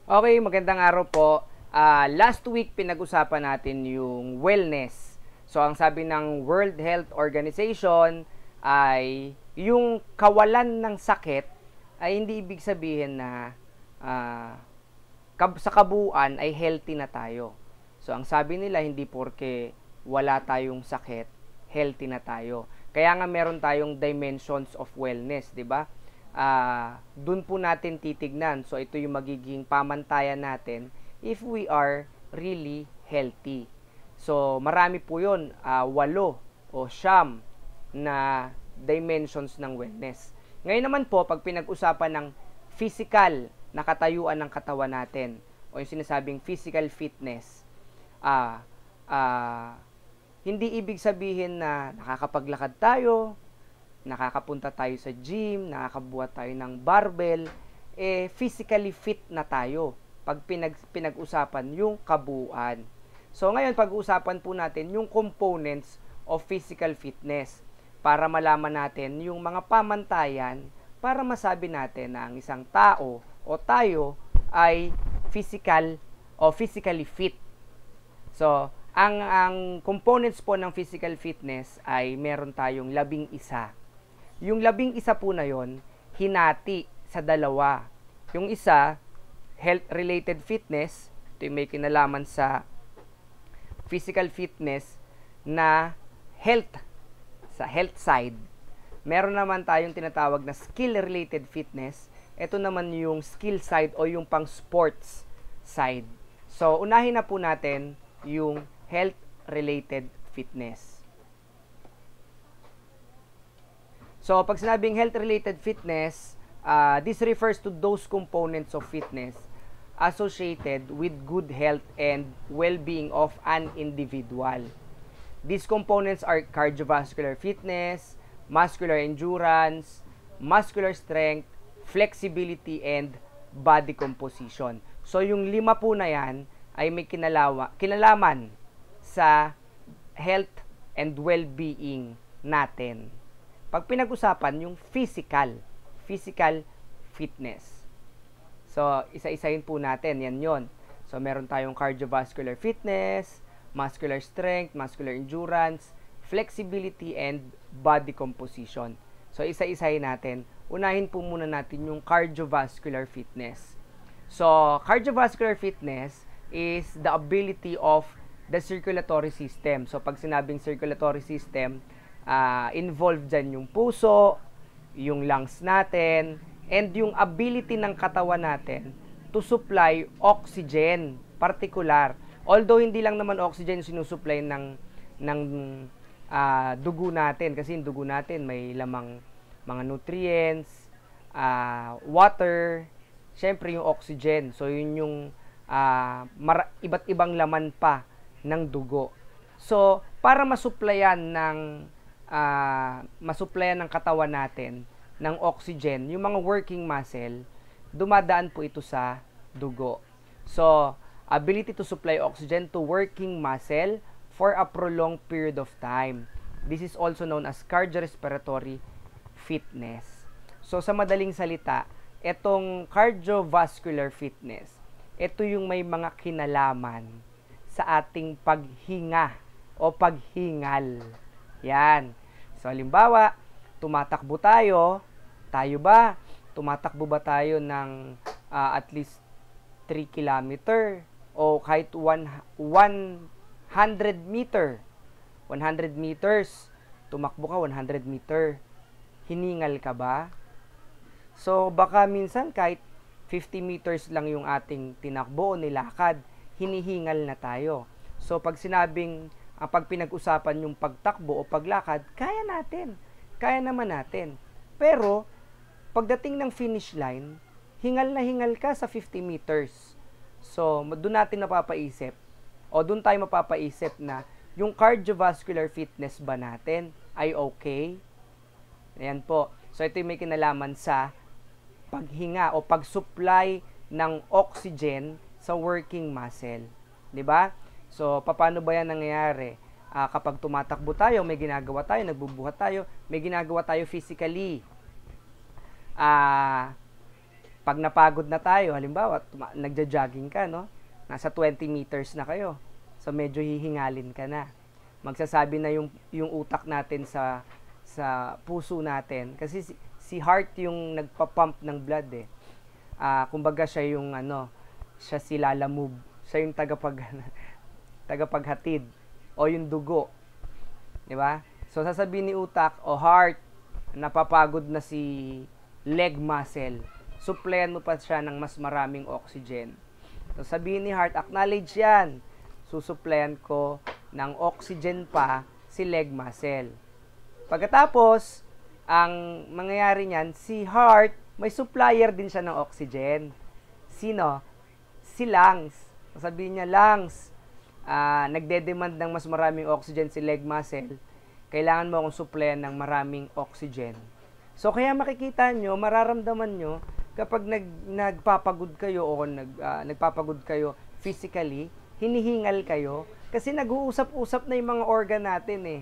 Okay, magandang araw po. Last week, pinag-usapan natin yung wellness. So, ang sabi ng World Health Organization ay yung kawalan ng sakit ay hindi ibig sabihin na sa kabuuan ay healthy na tayo. So, ang sabi nila, hindi porke wala tayong sakit, healthy na tayo. Kaya nga meron tayong dimensions of wellness, di ba? Dun po natin titignan. So, ito yung magiging pamantayan natin if we are really healthy. So, marami po yun, 8 o 9 na dimensions ng wellness. Ngayon naman po, pag pinag-usapan ng physical na katayuan ng katawan natin o yung sinasabing physical fitness, hindi ibig sabihin na nakakapaglakad tayo, nakakapunta tayo sa gym, nakakabuhat tayo ng barbell, physically fit na tayo pag pinag-usapan yung kabuuan. So ngayon pag-uusapan po natin yung components of physical fitness para malaman natin yung mga pamantayan para masabi natin na ang isang tao o tayo ay physically fit. So, ang components po ng physical fitness ay meron tayong 11. Yung 11 po na yon, hinati sa dalawa. Yung isa, health-related fitness, ito yung may kinalaman sa physical fitness na health, sa health side. Meron naman tayong tinatawag na skill-related fitness. Ito naman yung skill side o yung pang sports side. So, unahin na po natin yung health-related fitness. So, pag sinabing health-related fitness, this refers to those components of fitness associated with good health and well-being of an individual. These components are cardiovascular fitness, muscular endurance, muscular strength, flexibility, and body composition. So, yung 5 po na yan ay may kinalaman sa health and well-being natin. Pag pinag-usapan yung physical fitness. So, isa-isahin po natin, yan yon. So, meron tayong cardiovascular fitness, muscular strength, muscular endurance, flexibility, and body composition. So, isa-isahin natin. Unahin po muna natin yung cardiovascular fitness. So, cardiovascular fitness is the ability of the circulatory system. So, pag sinabing circulatory system, involved dyan yung puso, yung lungs natin, and yung ability ng katawan natin to supply oxygen, particular. Although hindi lang naman oxygen sinusupply ng dugo natin, kasi yung dugo natin may lamang mga nutrients, water, syempre yung oxygen. So yun yung iba't ibang laman pa ng dugo. So para masupplyan ng katawan natin ng oxygen, yung mga working muscle, dumadaan po ito sa dugo. So, ability to supply oxygen to working muscle for a prolonged period of time. This is also known as cardiorespiratory fitness. So, sa madaling salita, itong cardiovascular fitness, ito yung may mga kinalaman sa ating paghinga o paghingal. Yan. So, halimbawa, tumatakbo tayo ba? Tumatakbo ba tayo ng at least 3 kilometer o kahit 100 meter? 100 meters. Tumakbo ka 100 meter. Hiningal ka ba? So, baka minsan kahit 50 meters lang yung ating tinakbo o nilakad, hinihingal na tayo. So, pag pinag-usapan yung pagtakbo o paglakad, kaya natin. Kaya naman natin. Pero, pagdating ng finish line, hingal na hingal ka sa 50 meters. So, doon natin napapaisip, o doon tayo mapapaisip na yung cardiovascular fitness ba natin ay okay? Ayan po. So, ito yung may kinalaman sa paghinga o pag-supply ng oxygen sa working muscle. 'Di ba? So, paano ba yan nangyayari? Kapag tumatakbo tayo, may ginagawa tayo, nagbubuhat tayo, may ginagawa tayo physically. Pag napagod na tayo, halimbawa, nagja-jogging ka, no? Nasa 20 meters na kayo. So, medyo hihingalin ka na. Magsasabi na yung utak natin sa puso natin. Kasi si heart yung nagpa-pump ng blood eh. Kumbaga siya yung siya si Lala Move. Siya yung tagapaghatid o yung dugo. 'Di ba? So sasabihin ni utak o heart, napapagod na si leg muscle. Supplehan mo pa siya ng mas maraming oxygen. So sabihin ni heart, acknowledge yan. Susupplehan ko ng oxygen pa si leg muscle. Pagkatapos, ang mangyayari niyan, si heart, may supplier din siya ng oxygen. Sino? Si lungs. Sabihin niya, lungs, nagde-demand ng mas maraming oxygen si leg muscle. Kailangan mo akong supplyan ng maraming oxygen. So, kaya makikita nyo, mararamdaman nyo, kapag nagpapagod kayo o nagpapagod kayo physically, hinihingal kayo, kasi nag-uusap-usap na yung mga organ natin eh.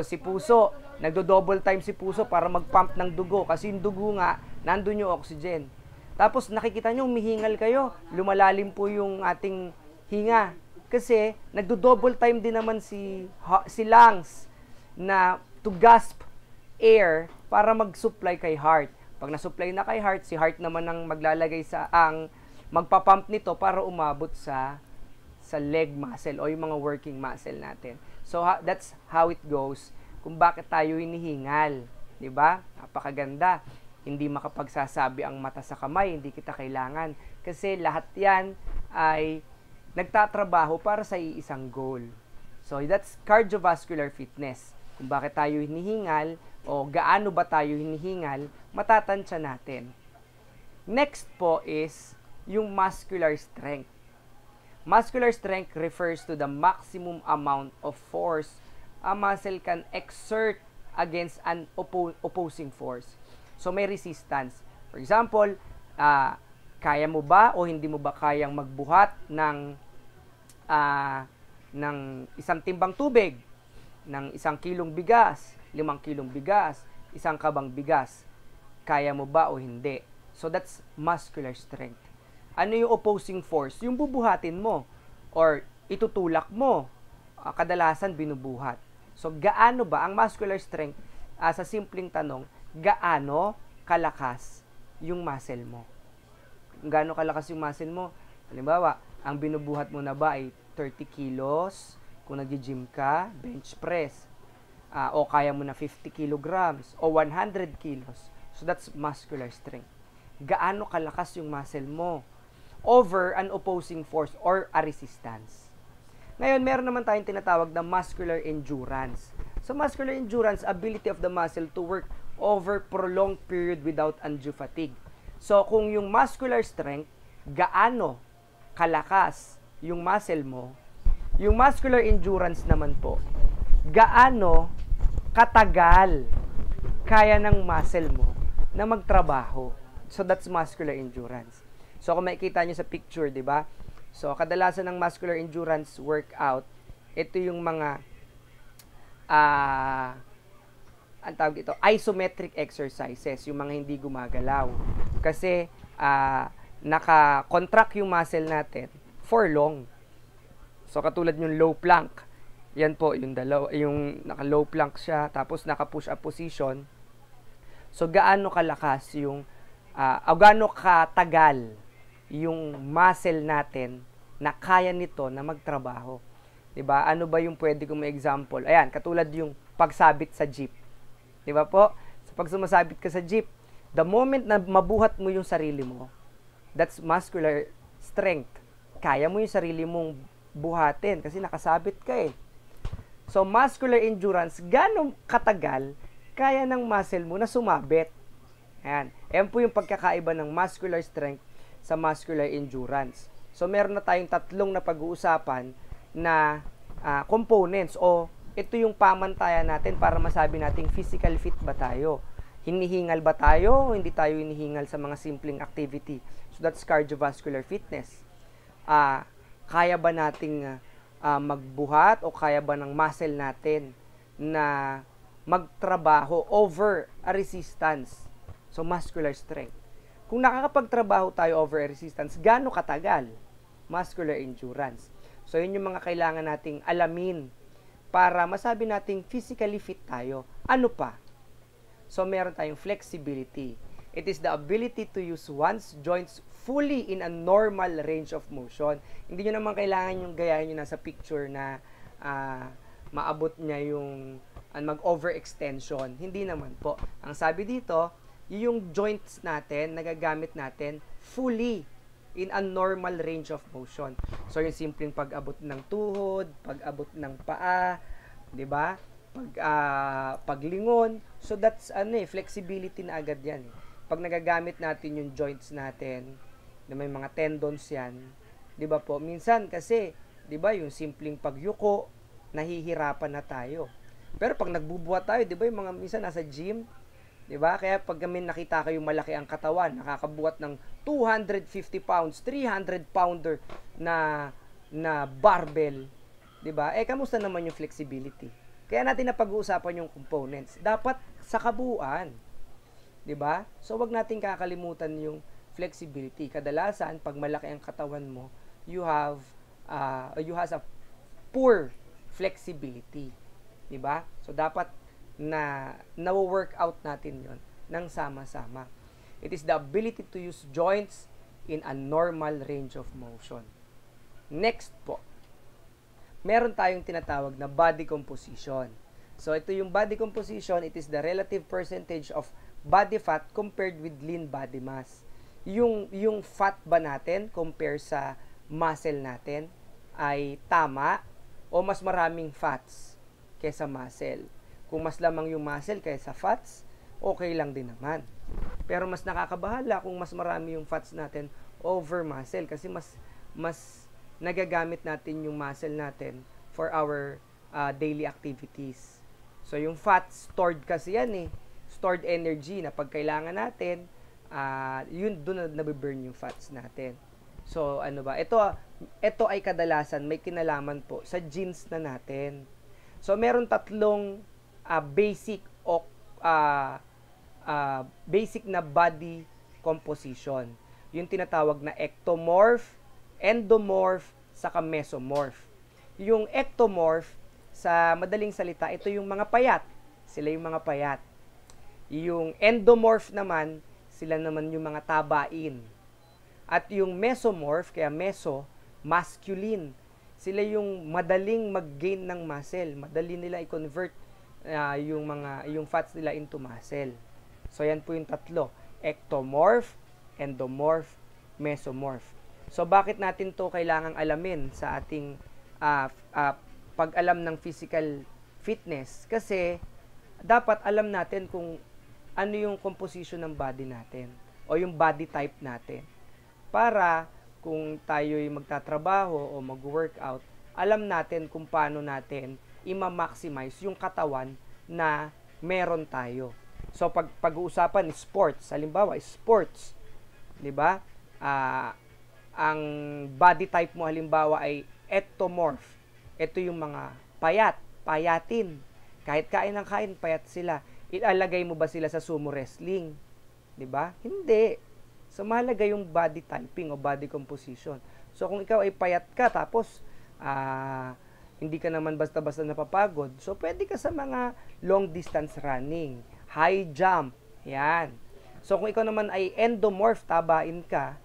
Si puso, nagdo-double time si puso para mag-pump ng dugo, kasi yung dugo nga, nandun yung oxygen. Tapos nakikita nyo, umihingal kayo, lumalalim po yung ating hinga. Kasi nagdo-double time din naman si lungs na to gasp air para mag-supply kay heart. Pag na-supply na kay heart, si heart naman ang maglalagay magpapump nito para umabot sa leg muscle o yung mga working muscle natin. So that's how it goes kung bakit tayo hinihingal. 'Di ba? Napakaganda. Hindi makapagsasabi ang mata sa kamay, hindi kita kailangan. Kasi lahat yan ay nagtatrabaho para sa iisang goal. So, that's cardiovascular fitness. Kung bakit tayo hinihingal o gaano ba tayo hinihingal, matatansya natin. Next po is yung muscular strength. Muscular strength refers to the maximum amount of force a muscle can exert against an opposing force. So, may resistance. For example, kaya mo ba o hindi mo ba kayang magbuhat ng isang timbang tubig, ng 1 kilong bigas, 5 kilong bigas, 1 kabang bigas? Kaya mo ba o hindi? So, that's muscular strength. Ano yung opposing force? Yung bubuhatin mo or itutulak mo. Kadalasan binubuhat. So, gaano ba ang muscular strength? Sa simpleng tanong, gaano kalakas yung muscle mo? Gaano kalakas yung muscle mo? Halimbawa, ang binubuhat mo na ba ay 30 kilos? Kung nag-gym ka, bench press. O kaya mo na 50 kilograms o 100 kilos. So, that's muscular strength. Gaano kalakas yung muscle mo over an opposing force or a resistance. Ngayon, meron naman tayong tinatawag na muscular endurance. So, muscular endurance, ability of the muscle to work over prolonged period without undue fatigue. So, kung yung muscular strength, gaano kalakas yung muscle mo, yung muscular endurance naman po, gaano katagal kaya ng muscle mo na magtrabaho. So, that's muscular endurance. So, kung makikita nyo sa picture, di ba? So, kadalasan ng muscular endurance workout, ito yung mga ang tawag dito, isometric exercises, yung mga hindi gumagalaw. Kasi, naka-contract yung muscle natin for long. So, katulad yung low plank. Yan po, yung naka-low plank siya, tapos naka-push up position. So, gaano kalakas yung, gaano katagal yung muscle natin na kaya nito na magtrabaho. 'Di ba? Ano ba yung pwede kong example? Ayan, katulad yung pagsabit sa jeep. 'Di ba po? So, pag sumasabit ka sa jeep, the moment na mabuhat mo yung sarili mo, that's muscular strength. Kaya mo yung sarili mong buhatin kasi nakasabit ka eh. So, muscular endurance, ganong katagal kaya ng muscle mo na sumabit. Ayan. Ayan po yung pagkakaiba ng muscular strength sa muscular endurance. So, meron na tayong tatlong na pag-uusapan na components o ito yung pamantayan natin para masabi nating physical fit ba tayo. Hinihingal ba tayo o hindi tayo hinihingal sa mga simpleng activity. So, that's cardiovascular fitness. Kaya ba nating magbuhat o kaya ba ng muscle natin na magtrabaho over a resistance. So, muscular strength. Kung nakakapagtrabaho tayo over resistance, gaano katagal? Muscular endurance. So, yun yung mga kailangan nating alamin para masabi nating physically fit tayo. Ano pa? So, meron tayong flexibility. It is the ability to use one's joints fully in a normal range of motion. Hindi nyo naman kailangan yung gayahin nyo nasa picture na maabot niya yung mag-overextension. Hindi naman po. Ang sabi dito, yung joints natin, nagagamit natin fully in a normal range of motion. So, yung simpleng pag-abot ng tuhod, pag-abot ng paa, di ba? Paglingon. So, that's flexibility na agad yan. Pag nagagamit natin yung joints natin, na may mga tendons yan, di ba po? Minsan kasi, di ba, yung simpleng pagyuko, nahihirapan na tayo. Pero pag nagbubuhat tayo, di ba, yung mga minsan nasa gym, di ba? Kaya pag kami nakita kayo malaki ang katawan, nakakabuhat ng 250 pounds, 300 pounder na barbell, di ba? Kamusta naman yung flexibility? Kaya natin napag-uusapan yung components. Dapat sa kabuuan, di ba? So, wag natin kakalimutan yung flexibility. Kadalasan, pag malaki ang katawan mo, you have a poor flexibility. Di ba? So, dapat na-workout natin yon ng sama-sama. It is the ability to use joints in a normal range of motion. Next po, meron tayong tinatawag na body composition. So, ito yung body composition, it is the relative percentage of body fat compared with lean body mass. Yung fat ba natin compare sa muscle natin ay tama o mas maraming fats kaysa muscle. Kung mas lamang yung muscle kaysa fats, okay lang din naman. Pero mas nakakabahala kung mas marami yung fats natin over muscle kasi mas nagagamit natin yung muscle natin for our daily activities. So, yung fats, stored kasi yan stored energy na pag kailangan natin, yun doon na nabiburn yung fats natin. So, ano ba? Ito ay kadalasan may kinalaman po sa genes na natin. So, meron tatlong basic na body composition. Yung tinatawag na ectomorph, endomorph, saka mesomorph. Yung ectomorph, sa madaling salita, ito yung mga payat. Sila yung mga payat. Yung endomorph naman, sila naman yung mga tabain. At yung mesomorph, kaya meso, masculine. Sila yung madaling mag-gain ng muscle. Madali nila i-convert yung fats nila into muscle. So, yan po yung tatlo. Ectomorph, endomorph, mesomorph. So, bakit natin to kailangang alamin sa ating pag-alam ng physical fitness? Kasi, dapat alam natin kung ano yung composition ng body natin o yung body type natin. Para, kung tayo'y magtatrabaho o mag-workout, alam natin kung paano natin i-maximize yung katawan na meron tayo. So, pag-uusapan sports, halimbawa, sports, di ba? Ang body type mo halimbawa ay ectomorph. Ito yung mga payatin. Kahit kain ng kain, payat sila. Ilalagay mo ba sila sa sumo wrestling? 'Di ba? Hindi. So, mahalaga yung body typing o body composition. So, kung ikaw ay payat ka, tapos hindi ka naman basta-basta napapagod, so, pwede ka sa mga long distance running, high jump, yan. So, kung ikaw naman ay endomorph, tabain ka,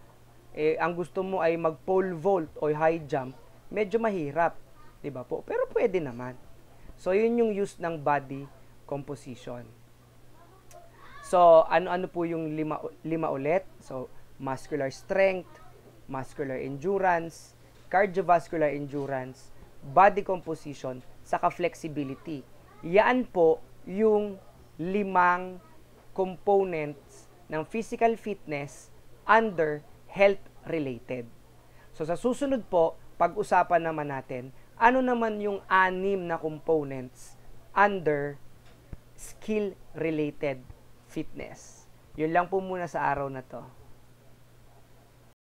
ang gusto mo ay mag pole vault o high jump, medyo mahirap, 'di ba po? Pero pwede naman. So, yun yung use ng body composition. So, ano po yung lima ulit? So, muscular strength, muscular endurance, cardiovascular endurance, body composition, saka flexibility. Yan po yung 5 components ng physical fitness under health-related. So, sa susunod po, pag-usapan naman natin, ano naman yung 6 na components under skill-related fitness. Yun lang po muna sa araw na to.